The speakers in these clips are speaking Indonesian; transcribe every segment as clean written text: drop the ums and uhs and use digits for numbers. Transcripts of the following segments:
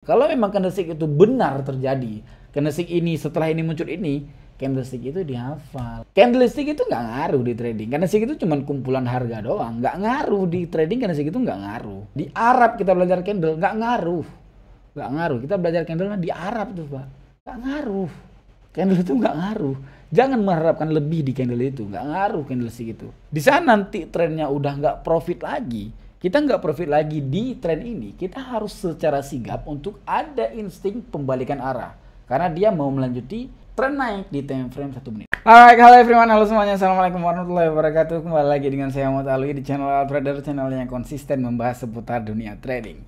Kalau memang candlestick itu benar terjadi, candlestick ini setelah ini muncul ini, candlestick itu dihafal. Candlestick itu nggak ngaruh di trading. Candlestick itu cuma kumpulan harga doang, nggak ngaruh di trading. Candlestick itu nggak ngaruh. Di Arab kita belajar candle, nggak ngaruh, nggak ngaruh. Kita belajar candle di Arab tuh pak, nggak ngaruh. Candle itu nggak ngaruh. Jangan mengharapkan lebih di candle itu, nggak ngaruh candlestick itu. Di sana nanti trennya udah nggak profit lagi, kita nggak profit lagi di tren ini, kita harus secara sigap untuk ada insting pembalikan arah. Karena dia mau melanjuti tren naik di time frame 1 menit. Alright, halo everyone, halo semuanya, assalamualaikum warahmatullahi wabarakatuh. Kembali lagi dengan saya Muhammad Alwi di channel Trader, channel yang konsisten membahas seputar dunia trading.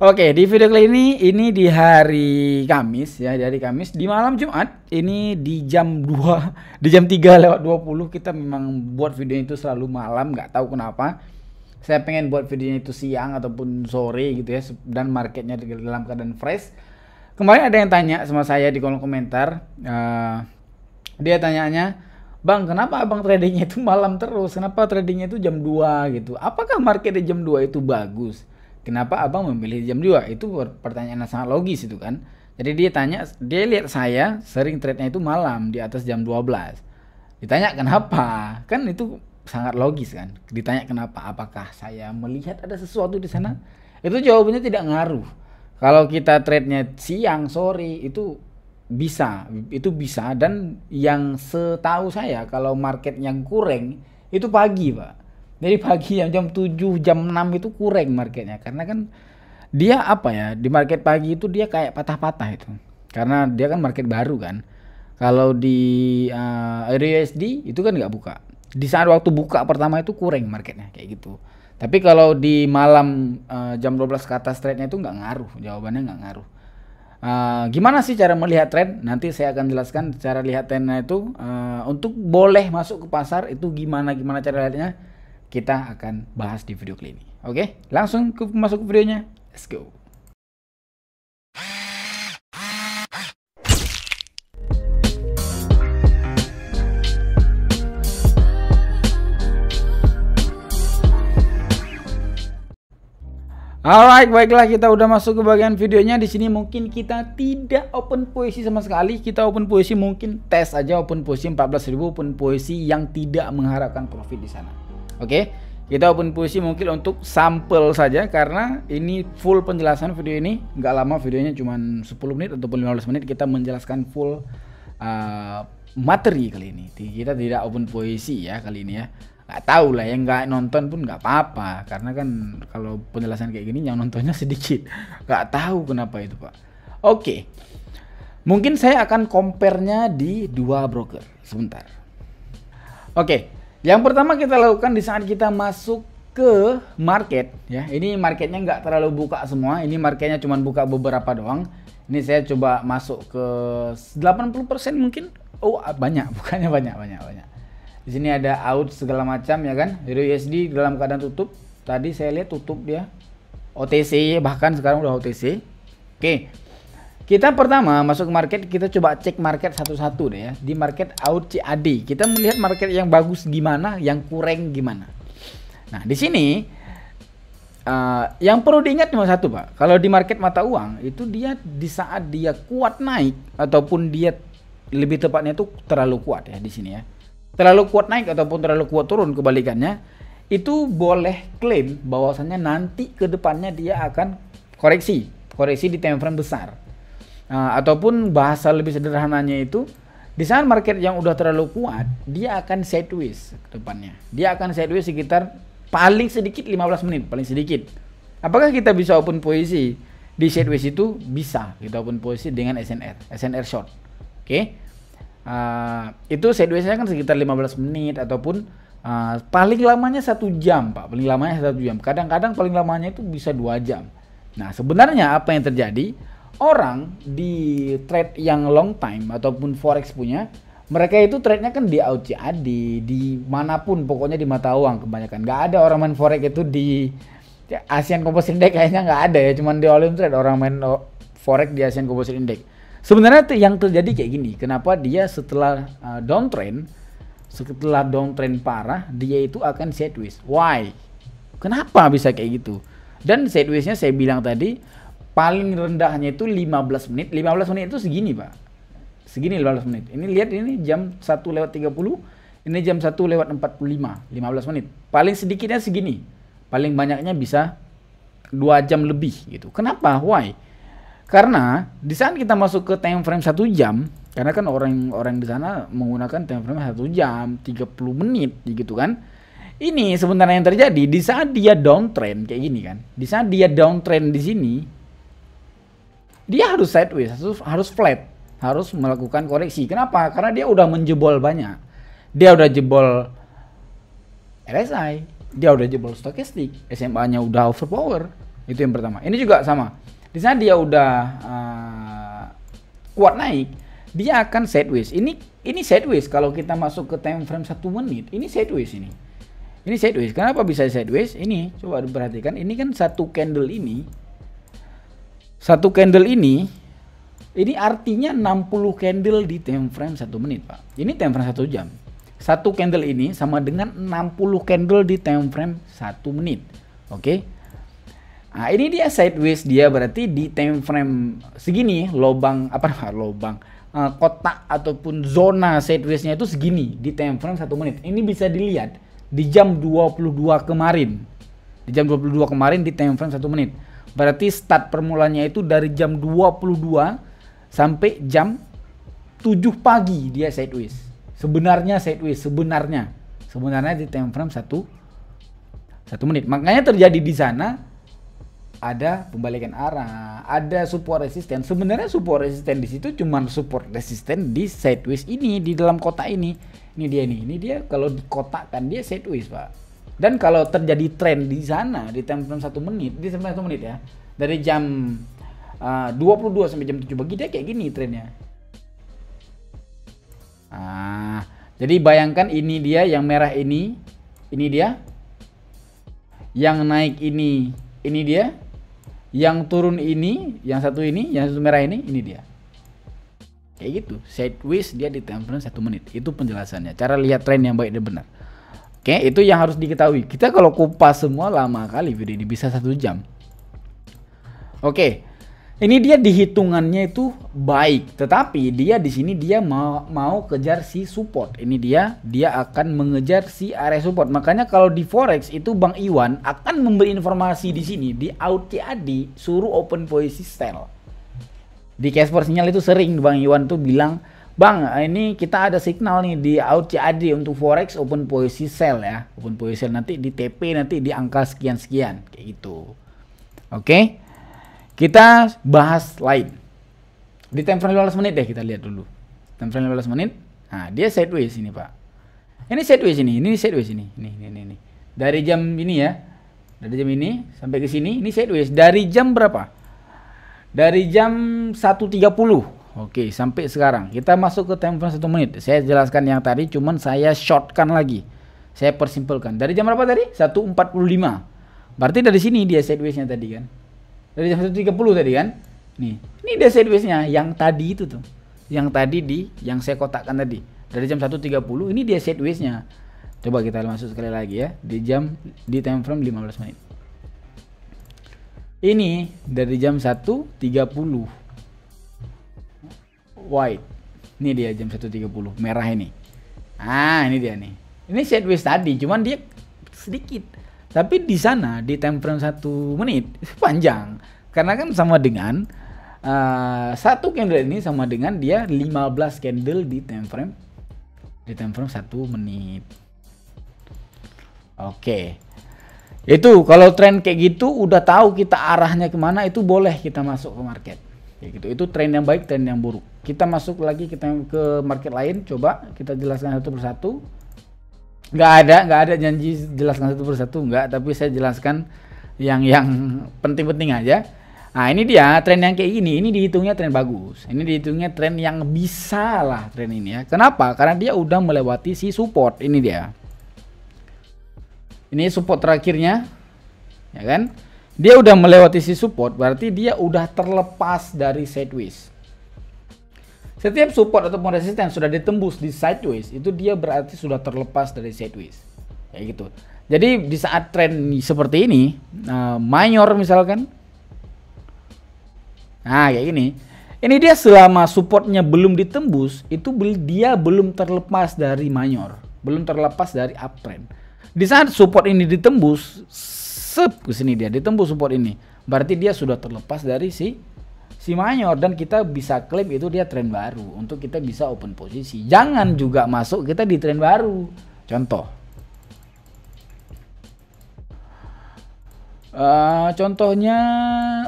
Oke, di video kali ini di hari Kamis ya, di hari Kamis di malam Jumat, ini di jam 2, di jam 3:20 kita memang buat video itu selalu malam, nggak tahu kenapa. Saya pengen buat videonya itu siang ataupun sore gitu ya, dan marketnya dalam keadaan fresh. Kemarin ada yang tanya sama saya di kolom komentar, dia tanyanya, "Bang, kenapa abang tradingnya itu malam terus? Kenapa tradingnya itu jam 2 gitu? Apakah market di jam 2 itu bagus? Kenapa abang memilih jam 2? Itu pertanyaan yang sangat logis itu kan. Jadi dia tanya, dia lihat saya sering trade-nya itu malam di atas jam 12. Ditanya kenapa? Kan itu sangat logis kan. Ditanya kenapa? Apakah saya melihat ada sesuatu di sana? Itu jawabannya tidak ngaruh. Kalau kita trade-nya siang, sore itu bisa dan yang setahu saya kalau market yang kurang itu pagi, Pak. Jadi pagi jam 7, jam 6 itu kurang marketnya. Karena kan dia apa ya, di market pagi itu dia kayak patah-patah itu. Karena dia kan market baru kan. Kalau di EURUSD itu kan nggak buka. Di saat waktu buka pertama itu kurang marketnya kayak gitu. Tapi kalau di malam jam 12 ke atas trade-nya itu nggak ngaruh. Jawabannya nggak ngaruh. Gimana sih cara melihat tren? Nanti saya akan jelaskan cara lihat trennya itu. Untuk boleh masuk ke pasar itu gimana cara lihatnya, kita akan bahas di video kali ini. Oke, langsung masuk ke videonya. Let's go. Alright, baiklah, kita udah masuk ke bagian videonya. Di sini mungkin kita tidak open posisi sama sekali. Kita open posisi mungkin tes aja, open posisi 14.000, open posisi yang tidak mengharapkan profit di sana. Oke, kita open posisi mungkin untuk sampel saja karena ini full penjelasan video ini. Nggak lama videonya, cuma 10 menit ataupun 15 menit kita menjelaskan full materi kali ini. Kita tidak open posisi ya kali ini ya. Nggak tahu lah, yang nggak nonton pun nggak apa-apa karena kan kalau penjelasan kayak gini yang nontonnya sedikit. Nggak tahu kenapa itu pak. Oke, mungkin saya akan compare-nya di dua broker sebentar. Oke, yang pertama kita lakukan di saat kita masuk ke market ya. Ini marketnya nggak terlalu buka semua, ini marketnya cuma buka beberapa doang. Ini saya coba masuk ke 80% mungkin. Oh banyak, bukannya banyak. Di sini ada out segala macam ya kan. EURUSD dalam keadaan tutup. Tadi saya lihat tutup dia. OTC bahkan sekarang udah OTC. Oke. Kita pertama masuk ke market, kita coba cek market satu-satu deh ya. Di market out CAD. Kita melihat market yang bagus gimana, yang kurang gimana. Nah, di sini yang perlu diingat cuma satu, Pak. Kalau di market mata uang itu dia di saat dia kuat naik ataupun dia lebih tepatnya itu terlalu kuat ya di sini ya. Terlalu kuat naik ataupun terlalu kuat turun, kebalikannya itu boleh klaim bahwasannya nanti ke depannya dia akan koreksi di time frame besar. Ataupun bahasa lebih sederhananya itu di saat market yang udah terlalu kuat dia akan sideways ke depannya. Dia akan sideways sekitar paling sedikit 15 menit, paling sedikit. Apakah kita bisa open posisi di sideways itu? Bisa. Kita open posisi dengan SNR short. Oke. Itu sideways-nya kan sekitar 15 menit ataupun paling lamanya 1 jam pak, paling lamanya 1 jam, kadang-kadang paling lamanya itu bisa 2 jam. Nah sebenarnya apa yang terjadi, orang di trade yang long time ataupun forex punya, mereka itu trade-nya kan di OCAD, di manapun pokoknya di mata uang kebanyakan. Nggak ada orang main forex itu di Asian Composite Index, kayaknya nggak ada ya, cuman di Volume Trade orang main forex di Asian Composite Index. Sebenarnya yang terjadi kayak gini, kenapa dia setelah downtrend parah, dia itu akan sideways. Why? Kenapa bisa kayak gitu? Dan sideways-nya saya bilang tadi, paling rendahnya itu 15 menit. 15 menit itu segini, Pak. Segini 15 menit. Ini lihat, ini jam 1:30. Ini jam 1:45. 15 menit. Paling sedikitnya segini. Paling banyaknya bisa 2 jam lebih gitu. Kenapa? Why? Karena di saat kita masuk ke time frame 1 jam, karena kan orang-orang di sana menggunakan time frame 1 jam 30 menit gitu kan. Ini sebenarnya yang terjadi di saat dia downtrend kayak gini kan. Di saat dia downtrend di sini, dia harus sideways, harus flat, harus melakukan koreksi. Kenapa? Karena dia udah menjebol banyak. Dia udah jebol RSI, dia udah jebol stokastik, SMA-nya udah overpower. Itu yang pertama. Ini juga sama. Di saat dia udah kuat naik, dia akan sideways. Ini sideways kalau kita masuk ke time frame 1 menit. Ini sideways ini. Ini sideways. Kenapa bisa sideways? Ini coba diperhatikan. Ini kan satu candle ini. Satu candle ini artinya 60 candle di time frame 1 menit, Pak. Ini time frame 1 jam. Satu candle ini sama dengan 60 candle di time frame 1 menit. Oke. Nah, ini dia sideways, dia berarti di time frame segini, lobang kotak ataupun zona sidewaysnya itu segini di time frame 1 menit. Ini bisa dilihat di jam 22 kemarin. Di jam 22 kemarin di time frame 1 menit. Berarti start permulanya itu dari jam 22 sampai jam 7 pagi dia sideways. Sebenarnya sideways, sebenarnya di time frame 1 menit. Makanya terjadi di sana ada pembalikan arah, ada support resisten. Sebenarnya support resisten di situ cuman support resisten di sideways ini, di dalam kotak ini. Ini dia nih. Ini dia kalau dikotakkan dia sideways, Pak. Dan kalau terjadi tren di sana di time frame 1 menit, di time frame 1 menit ya. Dari jam 22 sampai jam 7 pagi dia kayak gini trennya. Jadi bayangkan ini dia yang merah ini dia. Yang naik ini dia. Yang turun ini, yang satu merah ini dia. Kayak gitu, sideways dia di time frame 1 menit. Itu penjelasannya. Cara lihat tren yang baik dan benar. Oke, itu yang harus diketahui. Kita kalau kupas semua lama kali video ini, bisa 1 jam. Oke. Ini dia dihitungannya itu baik, tetapi dia di sini dia mau kejar si support. Ini dia akan mengejar si area support. Makanya kalau di forex itu Bang Iwan akan memberi informasi di sini di out CAD suruh open posisi sell. Di cash for sinyal itu sering Bang Iwan tuh bilang, "Bang, ini kita ada signal nih di out CAD untuk forex open posisi sell ya. Open posisi sell nanti di TP nanti di angka sekian-sekian kayak gitu." Oke. Kita bahas lain. Di time frame 15 menit deh kita lihat dulu. Time frame 15 menit. Nah, dia sideways ini, Pak. Ini sideways ini sideways ini. Ini. Dari jam ini ya. Dari jam ini sampai ke sini ini sideways. Dari jam berapa? Dari jam 1:30. Oke, sampai sekarang. Kita masuk ke time frame 1 menit. Saya jelaskan yang tadi cuman saya shortkan lagi. Saya persimpelkan. Dari jam berapa tadi? 1:45. Berarti dari sini dia sidewaysnya tadi kan. Dari jam 1:30 tadi kan. Nih, ini dia sidewaysnya yang tadi itu tuh. Yang tadi yang saya kotakkan tadi. Dari jam 1:30 ini dia sidewaysnya. Coba kita masuk sekali lagi ya. Di time frame 15 menit. Ini dari jam 1:30. White. Ini dia jam 1:30, merah ini. Ini dia nih. Ini sideways tadi, cuman dia sedikit. Tapi di sana di time frame 1 menit panjang. Karena kan sama dengan satu candle ini sama dengan dia 15 candle di time frame 1 menit. Oke. Itu kalau tren kayak gitu udah tahu kita arahnya kemana, itu boleh kita masuk ke market. Kayak gitu. Itu tren yang baik, tren yang buruk. Kita masuk lagi kita ke market lain, coba kita jelaskan satu persatu. Nggak ada janji jelaskan satu persatu, nggak, tapi saya jelaskan yang penting-penting aja. Nah, ini dia tren yang kayak gini, ini dihitungnya tren bagus. Ini dihitungnya tren yang bisa lah tren ini ya. Kenapa? Karena dia udah melewati si support. Ini dia. Ini support terakhirnya. Ya kan? Dia udah melewati si support, berarti dia udah terlepas dari sideways. Setiap support ataupun resisten sudah ditembus di sideways, itu dia berarti sudah terlepas dari sideways. Kayak gitu. Jadi di saat tren seperti ini, mayor misalkan, Nah kayak gini. Ini dia selama supportnya belum ditembus, itu dia belum terlepas dari mayor, belum terlepas dari uptrend. Di saat support ini ditembus, ke sini dia ditembus support ini, berarti dia sudah terlepas dari si mayor dan kita bisa klaim itu dia tren baru untuk kita bisa open posisi. Jangan juga masuk kita di tren baru. Contoh. Contohnya,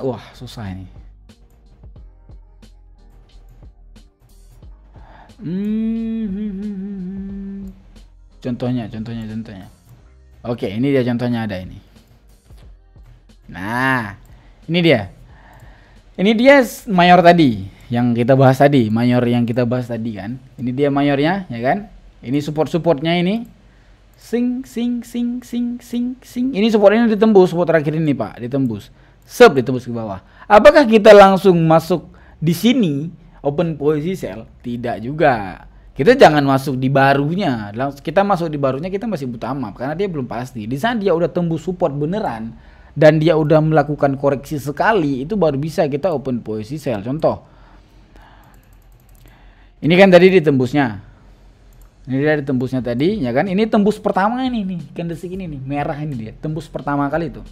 wah susah ini. Contohnya. Oke, ini dia contohnya ada ini. Nah, ini dia. Ini dia mayor tadi yang kita bahas tadi, mayor yang kita bahas tadi kan. Ini dia mayornya, ya kan? Ini supportnya ini. Sing. Ini support ini ditembus, support terakhir ini, Pak, ditembus. Ditembus ke bawah. Apakah kita langsung masuk di sini? Open posisi sell? Tidak juga. Kita jangan masuk di barunya. Kita masuk di barunya kita masih buta map karena dia belum pasti. Di saat dia udah tembus support beneran dan dia udah melakukan koreksi sekali, itu baru bisa kita open posisi sell. Contoh. Ini kan tadi ditembusnya. Ini dia ditembusnya tadi, ya kan? Ini tembus pertama ini nih, candlestick ini nih, merah ini dia. Tembus pertama kali itu.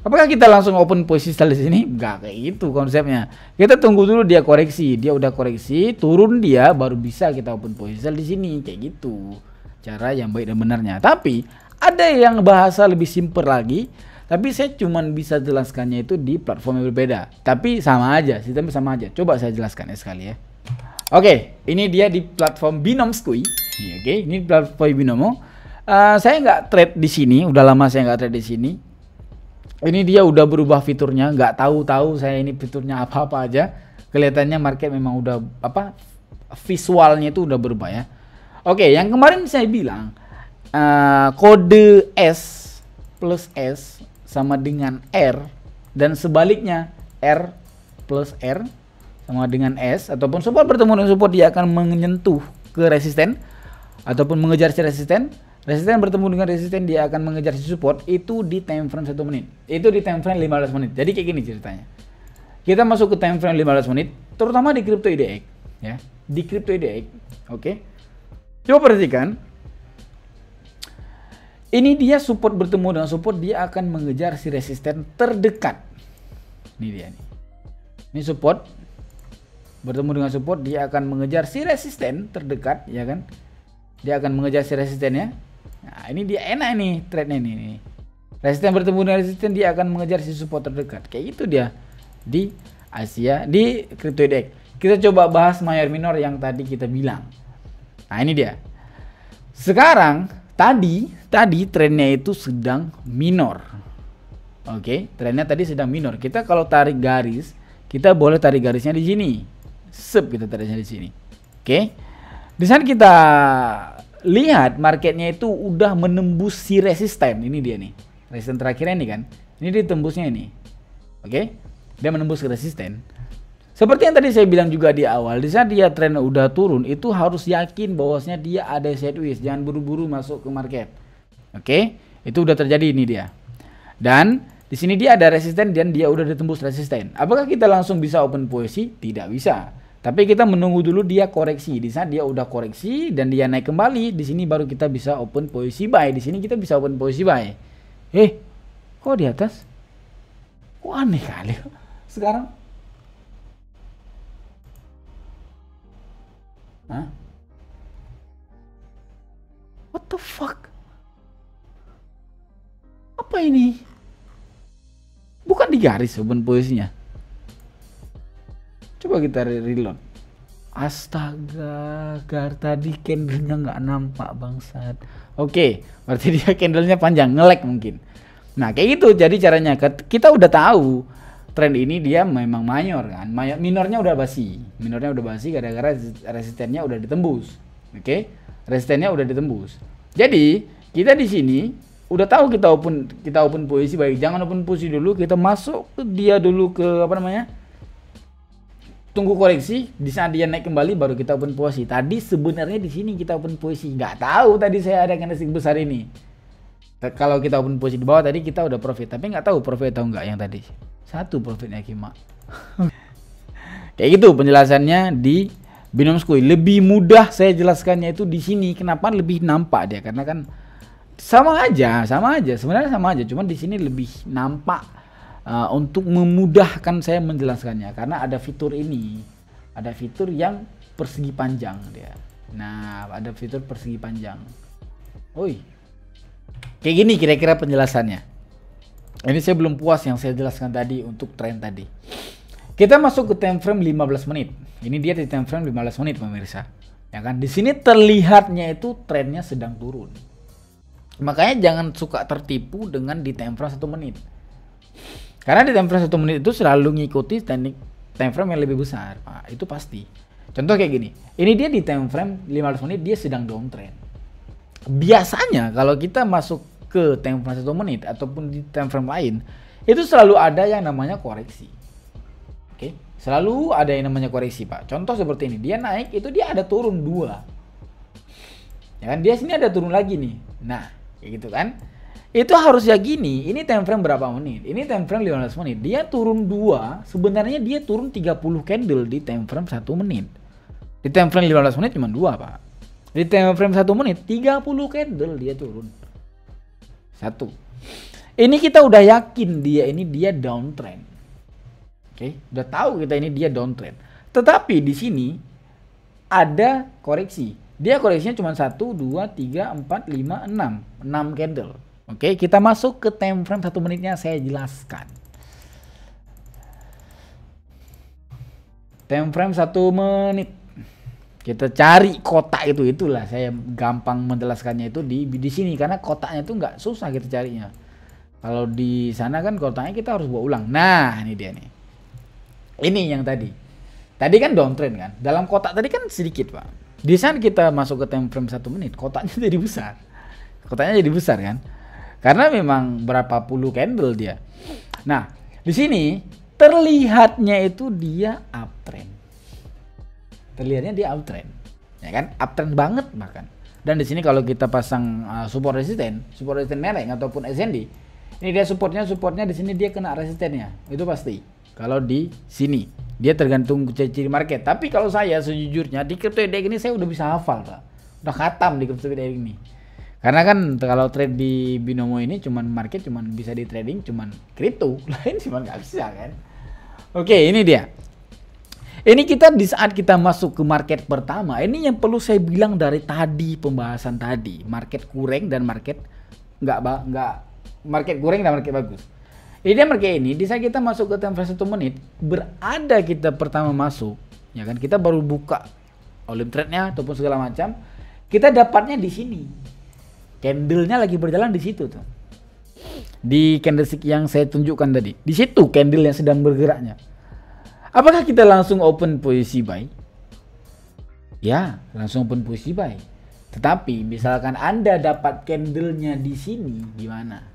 Apakah kita langsung open posisi sell di sini? Enggak kayak gitu konsepnya. Kita tunggu dulu dia koreksi. Dia udah koreksi, turun dia baru bisa kita open posisi sell di sini. Kayak gitu. Cara yang baik dan benarnya. Tapi ada yang bahasa lebih simpel lagi. Tapi saya cuman bisa jelaskannya itu di platform yang berbeda. Tapi sama aja, sistemnya sama aja. Coba saya jelaskan ya sekali ya. Oke, ini dia di platform Binom Squi. Oke, ini platform Binomo. Saya nggak trade di sini. Udah lama saya nggak trade di sini. Ini dia udah berubah fiturnya, nggak tahu saya ini fiturnya apa aja. Kelihatannya market memang udah visualnya itu udah berubah ya. Oke, yang kemarin saya bilang kode S plus S sama dengan R dan sebaliknya R plus R sama dengan S, ataupun support bertemu dengan support dia akan menyentuh ke resisten ataupun mengejar si resisten. Resisten bertemu dengan resisten dia akan mengejar si support, itu di time frame 1 menit. Itu di time frame 15 menit. Jadi kayak gini ceritanya. Kita masuk ke time frame 15 menit, terutama di Crypto IDX ya. Di Crypto IDX. Oke. Coba perhatikan. Ini dia support bertemu dengan support, dia akan mengejar si resisten terdekat. Ini dia nih. Ini support bertemu dengan support, dia akan mengejar si resisten terdekat, ya kan? Dia akan mengejar si resistennya. Nah, ini dia enak nih trade-nya ini. Resisten bertemu dengan resisten, dia akan mengejar si support terdekat. Kayak gitu dia di Asia, di Crypto IDX. Kita coba bahas mayor minor yang tadi kita bilang. Nah, ini dia. Sekarang tadi trennya itu sedang minor. Oke, trennya tadi sedang minor. Kita kalau tarik garis, kita boleh tarik garisnya di sini. Kita tariknya di sini. Oke. Di saat kita lihat marketnya itu udah menembus si resisten, ini dia nih, resisten terakhirnya ini kan, ini ditembusnya ini, oke, dia menembus ke resisten. Seperti yang tadi saya bilang juga di awal, di saat dia tren udah turun, itu harus yakin bahwasanya dia ada sideways, jangan buru-buru masuk ke market, oke, itu udah terjadi ini dia. Dan di sini dia ada resisten dan dia udah ditembus resisten. Apakah kita langsung bisa open posisi? Tidak bisa. Tapi kita menunggu dulu dia koreksi. Di saat dia udah koreksi dan dia naik kembali, di sini baru kita bisa open posisi buy. Di sini kita bisa open posisi buy. Kok di atas? Kok aneh kali sekarang? Hah? What the fuck? Apa ini? Bukan di garis open posisinya. Coba kita reload. Astaga, tadi candlenya nggak nampak bangsat. Oke, berarti dia candlenya panjang, nge-lag mungkin. Nah kayak gitu. Jadi caranya kita udah tahu trend ini dia memang mayor kan. Minornya udah basi. Gara-gara resistennya udah ditembus. Oke, resistennya udah ditembus. Jadi kita di sini udah tahu kita open posisi baik. Jangan open posisi dulu, kita masuk ke dia dulu ke apa namanya? Tunggu koreksi, di saat dia naik kembali baru kita open posisi. Tadi sebenarnya di sini kita open posisi. Nggak tahu tadi saya ada candlestick besar ini. Kalau kita open posisi di bawah tadi kita udah profit, tapi nggak tahu profit atau enggak yang tadi. Satu profitnya Kima. Kayak gitu penjelasannya di Binom Square. Lebih mudah saya jelaskannya itu di sini. Kenapa lebih nampak dia? Karena kan sama aja. Sebenarnya sama aja. Cuman di sini lebih nampak untuk memudahkan saya menjelaskannya. Karena ada fitur ini, ada fitur yang persegi panjang dia. Nah, ada fitur persegi panjang. Oi, kayak gini kira-kira penjelasannya. Ini saya belum puas yang saya jelaskan tadi untuk tren tadi. Kita masuk ke time frame 15 menit. Ini dia di time frame 15 menit pemirsa. Ya kan? Di sini terlihatnya itu trennya sedang turun. Makanya jangan suka tertipu dengan di time frame 1 menit. Karena di time frame 1 menit itu selalu ngikuti teknik time frame yang lebih besar. Nah, itu pasti. Contoh kayak gini. Ini dia di time frame 15 menit dia sedang downtrend. Biasanya kalau kita masuk ke time frame 1 menit ataupun di time frame lain, itu selalu ada yang namanya koreksi. Oke, selalu ada yang namanya koreksi, Pak. Contoh seperti ini, dia naik itu dia ada turun 2. Ya kan, dia sini ada turun lagi nih. Nah, kayak gitu kan. Itu harusnya gini, ini time frame berapa menit? Ini time frame 15 menit. Dia turun 2, sebenarnya dia turun 30 candle di time frame 1 menit. Di time frame 15 menit cuma 2, Pak. Di time frame 1 menit 30 candle dia turun. 1. Ini kita udah yakin dia downtrend. Oke, udah tahu kita ini dia downtrend. Tetapi di sini ada koreksi. Dia koreksinya cuma 1, 2, 3, 4, 5, 6. 6 candle. Oke, kita masuk ke time frame 1 menitnya saya jelaskan. Time frame 1 menit. Kita cari kotak itulah saya gampang menjelaskannya itu di sini karena kotaknya itu nggak susah kita carinya. Kalau di sana kan kotaknya kita harus buat ulang. Nah, ini dia nih. Ini yang tadi. Tadi kan downtrend kan. Dalam kotak tadi kan sedikit, Pak. Di sana kita masuk ke time frame 1 menit, kotaknya jadi besar. Kotaknya jadi besar kan? Karena memang berapa puluh candle dia. Nah, di sini terlihatnya itu dia uptrend. Terlihatnya dia uptrend, ya kan? Uptrend banget bahkan. Dan di sini kalau kita pasang support resisten merek ataupun SND, ini dia supportnya di sini dia kena resistennya, itu pasti. Kalau di sini dia tergantung ciri market. Tapi kalau saya sejujurnya di crypto index ini saya udah bisa hafal, Pak. Udah khatam di crypto index ini. Karena kan kalau trade di Binomo ini cuman market cuman bisa di trading cuman kripto, lain cuman nggak bisa kan. Oke, ini dia. Ini kita di saat kita masuk ke market pertama, ini yang perlu saya bilang dari tadi pembahasan tadi, market kurang dan market market kurang dan market bagus. Ini dia market ini, di saat kita masuk ke time frame 1 menit, berada kita pertama masuk, ya kan, kita baru buka volume trade-nya ataupun segala macam, kita dapatnya di sini. Candle-nya lagi berjalan di situ tuh. Di candlestick yang saya tunjukkan tadi, di situ candle yang sedang bergeraknya. Apakah kita langsung open posisi buy? Ya, langsung open posisi buy. Tetapi misalkan Anda dapat candlenya di sini, gimana?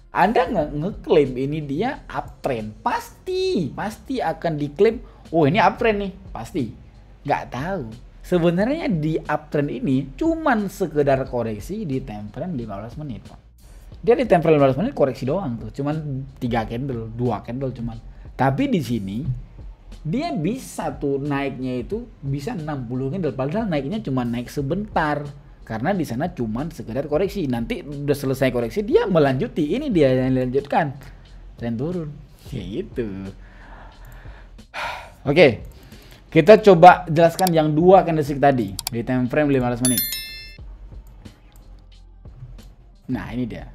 Anda nggak ngeklaim ini dia uptrend, pasti akan diklaim. Oh, ini uptrend nih, pasti. Nggak tahu. Sebenarnya di uptrend ini cuman sekedar koreksi di time frame 15 menit, Pak. Dia di time frame 15 menit koreksi doang tuh, cuman 3 candle, 2 candle cuman. Tapi di sini dia bisa tuh naiknya itu bisa 60 candle, padahal naiknya cuma naik sebentar karena di sana cuma sekedar koreksi. Nanti udah selesai koreksi dia melanjuti, ini dia yang dilanjutkan tren turun kayak gitu. Oke, kita coba jelaskan yang 2 candlestick tadi di time frame 15 menit. Nah, ini dia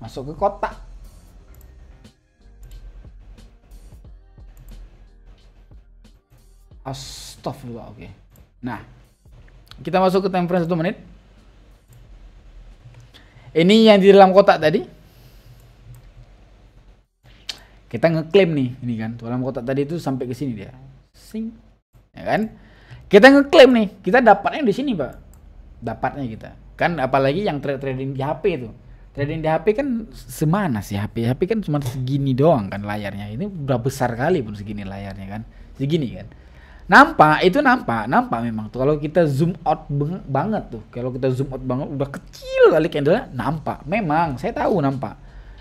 masuk ke kotak. Astagfirullah, oke. Nah, kita masuk ke time frame 1 menit. Ini yang di dalam kotak tadi. Kita ngeklaim nih, ini kan. Dalam kotak tadi itu sampai ke sini dia. Sing. Ya kan? Kita ngeklaim nih, kita dapatnya di sini, Pak. Dapatnya kita. Kan apalagi yang trading di HP itu. Trading di HP kan semana sih HP? HP kan cuma segini doang kan layarnya. Ini udah besar kali pun segini layarnya kan. Segini kan. Nampak memang tuh kalau kita zoom out banget tuh. Kalau kita zoom out banget udah kecil kali candle nampak. Memang saya tahu nampak.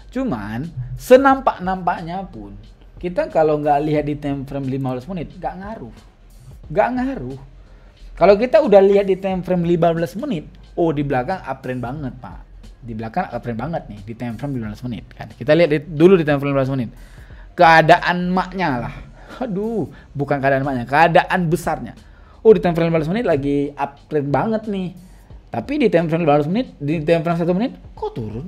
Cuman senampak-nampaknya pun Kita kalau nggak lihat di time frame 15 menit, nggak ngaruh. Nggak ngaruh. Kalau kita udah lihat di time frame 15 menit, oh di belakang uptrend banget, Pak. Di belakang uptrend banget nih, di time frame 15 menit. Kan? Kita lihat dulu di time frame 15 menit. Keadaan maknya lah. Aduh, bukan keadaan maknya, keadaan besarnya. Oh di time frame 15 menit lagi uptrend banget nih. Tapi di time frame 15 menit, di time frame 1 menit, kok turun?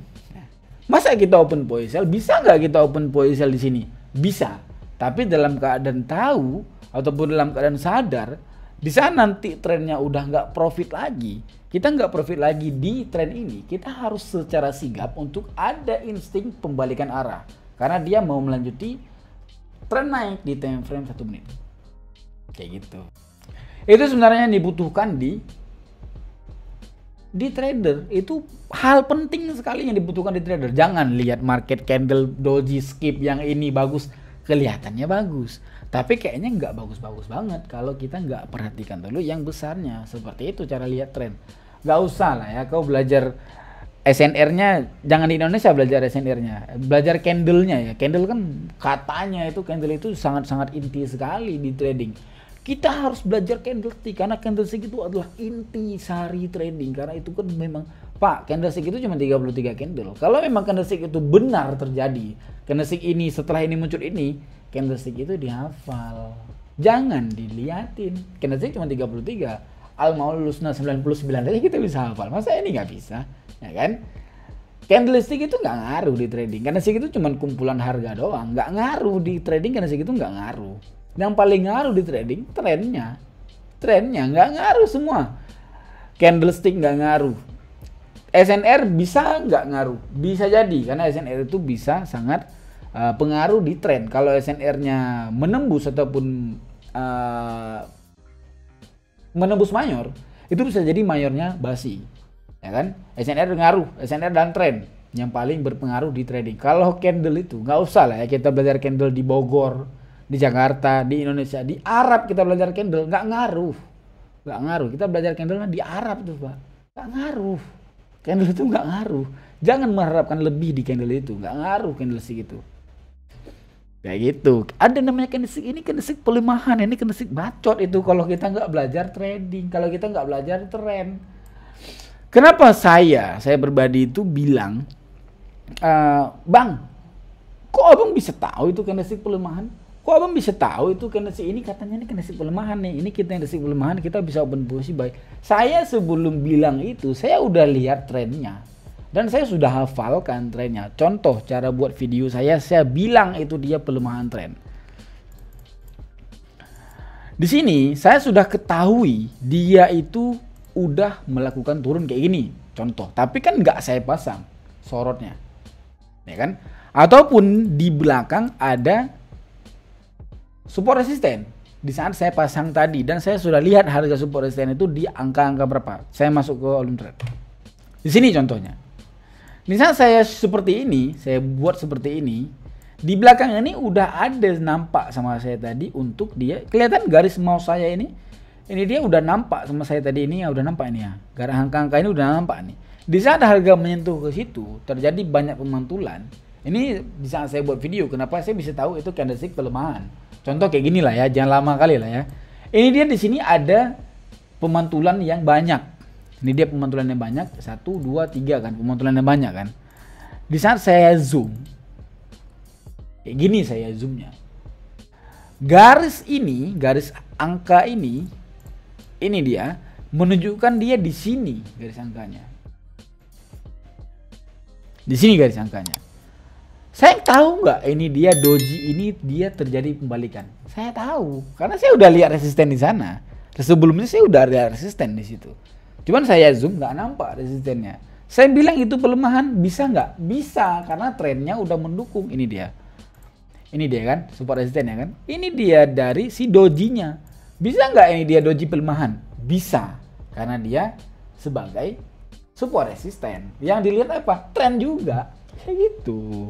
Masa kita open position? Bisa nggak kita open position di sini? Bisa. Tapi dalam keadaan tahu ataupun dalam keadaan sadar, di sana nanti trennya udah nggak profit lagi. Kita nggak profit lagi di tren ini. Kita harus secara sigap untuk ada insting pembalikan arah. Karena dia mau melanjuti tren naik di time frame 1 menit. Kayak gitu. Itu sebenarnya yang dibutuhkan di trader. Itu hal penting sekali yang dibutuhkan di trader. Jangan lihat market candle doji skip yang ini bagus, kelihatannya bagus, tapi kayaknya nggak bagus-bagus banget kalau kita nggak perhatikan dulu yang besarnya. Seperti itu cara lihat tren. Nggak usah lah ya kau belajar SNR-nya, jangan di Indonesia belajar SNR-nya, belajar candle-nya ya. Candle kan katanya itu candle itu sangat-sangat inti sekali di trading. Kita harus belajar candlestick karena candlestick itu adalah inti sari trading. Karena itu kan memang, Pak, candlestick itu cuma 33 candle. Kalau memang candlestick itu benar terjadi, candlestick ini setelah ini muncul ini, candlestick itu dihafal. Jangan diliatin. Candlestick cuma 33. Al-Maulusna 99 aja kita bisa hafal. Masa ini nggak bisa? Ya kan? Candlestick itu nggak ngaruh di trading. Candlestick itu cuma kumpulan harga doang. Nggak ngaruh di trading, candlestick itu nggak ngaruh. Yang paling ngaruh di trading trennya nggak ngaruh semua. Candlestick nggak ngaruh. SNR bisa nggak ngaruh? Bisa jadi karena SNR itu bisa sangat pengaruh di tren. Kalau SNR-nya menembus ataupun menembus mayor, itu bisa jadi mayornya basi, ya kan? SNR ngaruh, SNR dan tren yang paling berpengaruh di trading. Kalau candle itu nggak usah lah ya kita belajar candle di Bogor, di Jakarta, di Indonesia, di Arab kita belajar candle, nggak ngaruh. Kita belajar candle di Arab tuh, Pak, nggak ngaruh. Candle itu nggak ngaruh. Jangan mengharapkan lebih di candle itu, nggak ngaruh candlestick itu. Kayak gitu. Ada namanya candlestick, ini candlestick pelemahan, ini candlestick bacot itu kalau kita nggak belajar trading, kalau kita nggak belajar tren. Kenapa saya pribadi itu bilang, Bang, kok abang bisa tahu itu candlestick pelemahan? Kok abang bisa tahu itu candlestick ini katanya ini candlestick pelemahan nih, ini kita candlestick pelemahan, kita bisa open posisi baik. Saya sebelum bilang itu, saya udah lihat trennya. Dan saya sudah hafalkan trennya. Contoh cara buat video saya bilang itu dia pelemahan tren. Di sini saya sudah ketahui dia itu udah melakukan turun kayak gini. Contoh, tapi kan nggak saya pasang sorotnya, ya kan? Ataupun di belakang ada support resisten. Di saat saya pasang tadi dan saya sudah lihat harga support resisten itu di angka-angka berapa. Saya masuk ke volume trade. Di sini contohnya. Misal saya seperti ini, saya buat seperti ini, di belakang ini udah ada nampak sama saya tadi untuk dia, kelihatan garis mouse saya ini dia udah nampak sama saya tadi ini, ya udah nampak ini ya, garis angka-angka ini udah nampak nih. Di saat harga menyentuh ke situ, terjadi banyak pemantulan. Ini di saat saya buat video, kenapa saya bisa tahu itu candlestick pelemahan. Contoh kayak gini lah ya, jangan lama kali lah ya. Ini dia di sini ada pemantulan yang banyak. Ini dia pemantulan yang banyak, 1, 2, 3 kan, pemantulan yang banyak kan. Di saat saya zoom, kayak gini saya zoomnya. Garis ini, garis angka ini dia menunjukkan dia di sini garis angkanya. Di sini garis angkanya. Saya tahu nggak ini dia doji ini dia terjadi pembalikan. Saya tahu karena saya udah lihat resisten di sana. Sebelumnya saya udah lihat resisten di situ. Cuman saya zoom nggak nampak resistennya. Saya bilang itu pelemahan, bisa nggak? Bisa, karena trennya udah mendukung. Ini dia kan, support resisten ya kan? Ini dia dari si dojinya. Bisa nggak ini dia doji pelemahan? Bisa, karena dia sebagai support resisten. Yang dilihat apa? Tren juga, kayak gitu.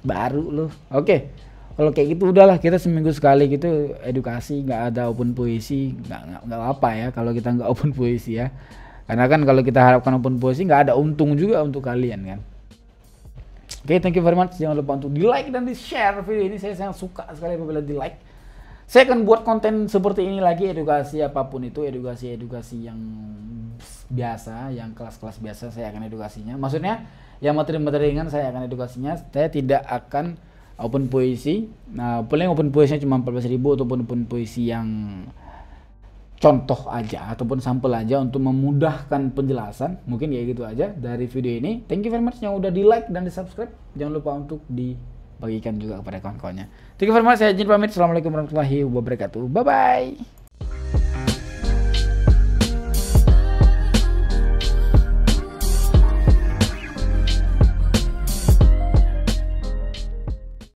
Baru loh. Oke. Kalau kayak gitu udahlah, kita seminggu sekali gitu edukasi, nggak ada open puisi, nggak apa ya kalau kita nggak open puisi ya. Karena kan kalau kita harapkan open puisi nggak ada untung juga untuk kalian kan. Oke, thank you very much. Jangan lupa untuk di like dan di share video ini. Saya sangat suka sekali apabila di like. Saya akan buat konten seperti ini lagi, edukasi apapun itu, edukasi yang biasa, yang kelas-kelas biasa saya akan edukasinya. Maksudnya yang materi-materi ringan saya akan edukasinya. Saya tidak akan open puisi. Nah, paling open puisinya cuma 14.000 ataupun open puisi yang contoh aja ataupun sampel aja untuk memudahkan penjelasan. Mungkin ya gitu aja dari video ini. Thank you very much yang udah di like dan di subscribe. Jangan lupa untuk dibagikan juga kepada kawan-kawannya. Thank you very much. Saya izin pamit. Assalamualaikum warahmatullahi wabarakatuh. Bye bye.